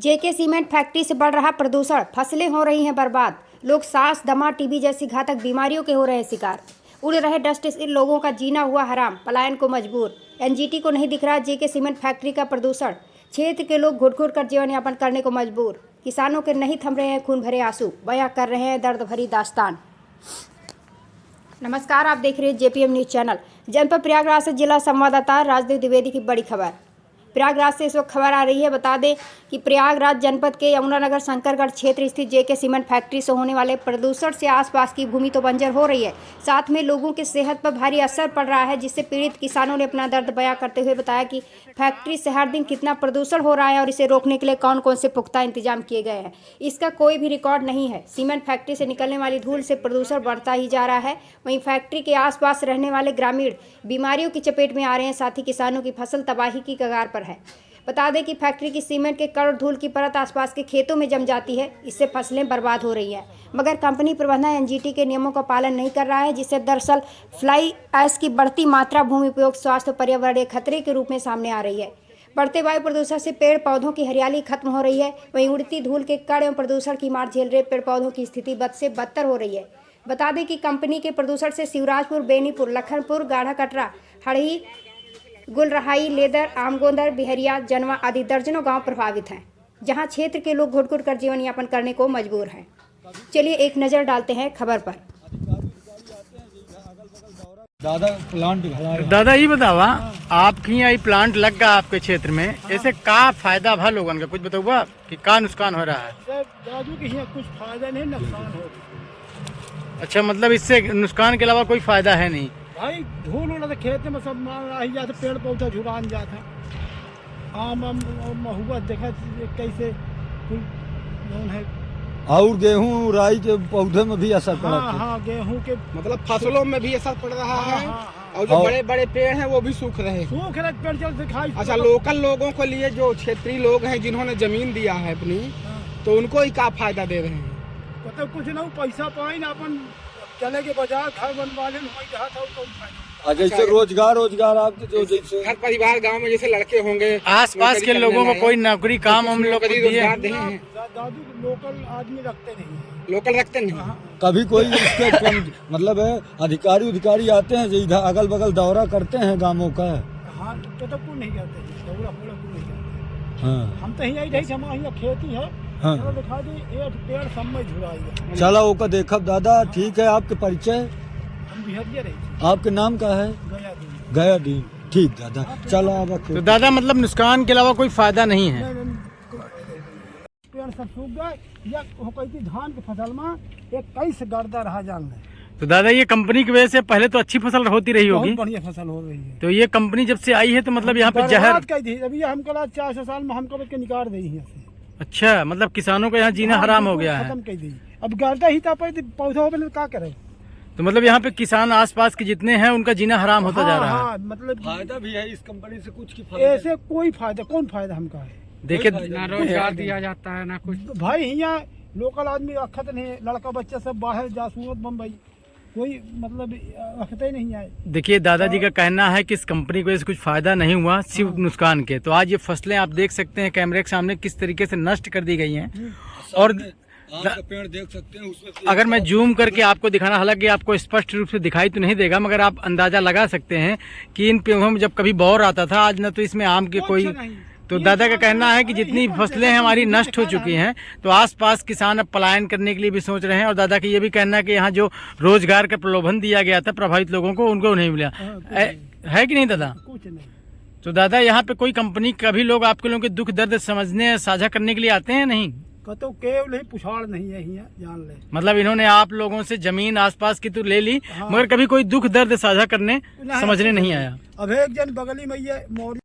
जेके cement factory से बढ़ रहा प्रदूषण, फसलें हो रही हैं बर्बाद, लोग सांस, दमा, टीबी जैसी घातक बीमारियों के हो रहे हैं शिकार। उड़ रहे डस्ट से लोगों का जीना हुआ हराम, पलायन को मजबूर। एनजीटी को नहीं दिख रहा जेके सीमेंट फैक्ट्री का प्रदूषण, क्षेत्र के लोग घुट घुट कर जीवन यापन करने को मजबूर। किसानों के नहीं थम रहे हैं खून भरे आंसू, बयां कर रहे हैं दर्द भरी दास्तान। नमस्कार, आप देख रहे हैं जेपीएम न्यूज चैनल। जनपद प्रयागराज से जिला संवाददाता राजदेव द्विवेदी की बड़ी खबर। प्रयागराज से इस वक्त खबर आ रही है। बता दें कि प्रयागराज जनपद के यमुनानगर शंकरगढ़ क्षेत्र स्थित जेके सीमेंट फैक्ट्री से होने वाले प्रदूषण से आसपास की भूमि तो बंजर हो रही है, साथ में लोगों की सेहत पर भारी असर पड़ रहा है, जिससे पीड़ित किसानों ने अपना दर्द बयां करते हुए बताया कि फैक्ट्री से हर दिन कितना प्रदूषण हो रहा है और इसे रोकने के लिए कौन कौन से पुख्ता इंतजाम किए गए हैं, इसका कोई भी रिकॉर्ड नहीं है। सीमेंट फैक्ट्री से निकलने वाली धूल से प्रदूषण बढ़ता ही जा रहा है। वहीं फैक्ट्री के आसपास रहने वाले ग्रामीण बीमारियों की चपेट में आ रहे हैं, साथ ही किसानों की फसल तबाही की कगार पर है। बता दें कि फैक्ट्री की सीमेंट के कण धूल की परत आसपास के खेतों में जम जाती है, इससे फसलें बर्बाद हो रही हैं। मगर कंपनी प्रबंधन एनजीटी के नियमों का पालन नहीं कर रहा है, जिससे दरअसल फ्लाई ऐश की बढ़ती मात्रा भूमि उपयोग, स्वास्थ्य और पर्यावरणीय खतरे के रूप में सामने आ रही है। बढ़ते वायु प्रदूषण से पेड़ पौधों की हरियाली खत्म हो रही है। वहीं उड़ती धूल के कण एवं प्रदूषण की मार झेल रहे पेड़ पौधों की स्थिति बद से बदतर हो रही है। बता दें कि कंपनी के प्रदूषण से शिवराजपुर, बेनीपुर, लखनपुर, गाढ़ा कटरा, हड़ही, गुलरहाई, लेदर, आमगोंदर, बिहरिया, जनवा आदि दर्जनों गांव प्रभावित हैं, जहां क्षेत्र के लोग घुट घुट कर जीवन यापन करने को मजबूर हैं। चलिए एक नज़र डालते हैं खबर पर। दादा ये बतावा, आपकी यहाँ प्लांट लग गया आपके क्षेत्र में, ऐसे का फायदा भा लोगन का कुछ बताऊगा कि का नुकसान हो रहा है? दादू के यहाँ कुछ फायदा नहीं, नुकसान हो। अच्छा, मतलब इससे नुकसान के अलावा कोई फायदा है नहीं? भाई धूल उड़ा खेत में सब रही जाते, पेड़ पौधा झुरान जाता, आम महुआ देखा कैसे है। और गेहूं राई के पौधे में भी असर पड़ा। हाँ, गेहूं के मतलब फसलों में भी असर पड़ रहा है। और जो बड़े बड़े पेड़ हैं वो भी सूख रहे हैं। पेड़ जल दिखाई। अच्छा, लोकल लोगों के लिए जो क्षेत्रीय लोग हैं जिन्होंने जमीन दिया है अपनी, तो उनको ही क्या फायदा दे रहे हैं? तो कुछ ना पैसा पाए ना, अपन चले के बाजार घर बनवा ले, जैसे रोजगार आपके जो जैसे हर परिवार गांव में जैसे लड़के होंगे, आस पास के लोगों को कोई नौकरी काम हम लोग को दिए। दादू लोकल आदमी रखते नहीं, लोकल रखते नहीं। कभी कोई इसके मतलब है अधिकारी आते हैं जो इधर अगल बगल दौरा करते हैं गांवों का। हाँ, तो नहीं करते, दौरा नहीं करते। हाँ, हम तो यही यहाँ खेती है। हाँ, दिखा दी एक पेड़ समय झुराएगा। चला ओका देखब दादा। ठीक है, आपके परिचय? हम बिहारिया रही। आपके नाम का है? गया दिन। ठीक दादा, चलो अब। तो दादा मतलब नुकसान के अलावा कोई फायदा नहीं है? पेड़ सब सूख गए, या धान की फसल में एक कैसे गर्दा रहा जान ले। तो दादा ये कंपनी की वजह से पहले तो अच्छी फसल होती रही होगी, बढ़िया फसल हो रही है। तो ये कंपनी जब से आई है तो मतलब यहाँ पे जहर। अभी हम 400 साल में हमको के निकाल दी है। अच्छा, मतलब किसानों का यहाँ जीना हराम हो गया है। अब गर्दा ही पौधा हो क्या करे। तो मतलब यहाँ पे किसान आसपास के जितने हैं उनका जीना हराम होता जा रहा है। मतलब फायदा भी है इस कंपनी से कुछ की? ऐसे कोई फायदा, कौन फायदा हमका है? देखिए, ना रोजगार दिया जाता है ना कुछ। भाई यहाँ लोकल आदमी रखत नहीं, लड़का बच्चा सब बाहर जा, सूरत बम्बई, कोई मतलब रखते ही नहीं आए। देखिए दादाजी का कहना है कि इस कंपनी की वजह से कुछ फायदा नहीं हुआ, सिर्फ नुकसान के। तो आज ये फसलें आप देख सकते हैं कैमरे के सामने किस तरीके से नष्ट कर दी गई हैं। और पेड़ देख सकते हैं उसमें। अगर मैं जूम करके आपको दिखाना, हालांकि आपको स्पष्ट रूप से दिखाई तो नहीं देगा, मगर आप अंदाजा लगा सकते हैं कि इन पेड़ों में जब कभी बौर आता था, आज न तो इसमें आम के कोई। तो दादा का कहना है कि जितनी फसलें हमारी नष्ट हो चुकी हैं, तो आसपास किसान अब पलायन करने के लिए भी सोच रहे हैं। और दादा का ये भी कहना है कि यहाँ जो रोजगार का प्रलोभन दिया गया था प्रभावित लोगों को, उनको नहीं मिला है कि नहीं दादा? कुछ नहीं। तो दादा यहाँ पे कोई कंपनी कभी लोग आपके लोगों के दुख दर्द समझने, साझा करने के लिए आते हैं? नहीं, तो केवल ही पुछाड़ नहीं है, जान ले। मतलब इन्होंने आप लोगों से जमीन आसपास की तो ले ली, मगर कभी कोई दुख दर्द साझा करने समझने नहीं आया। अब एक जन बगली में ये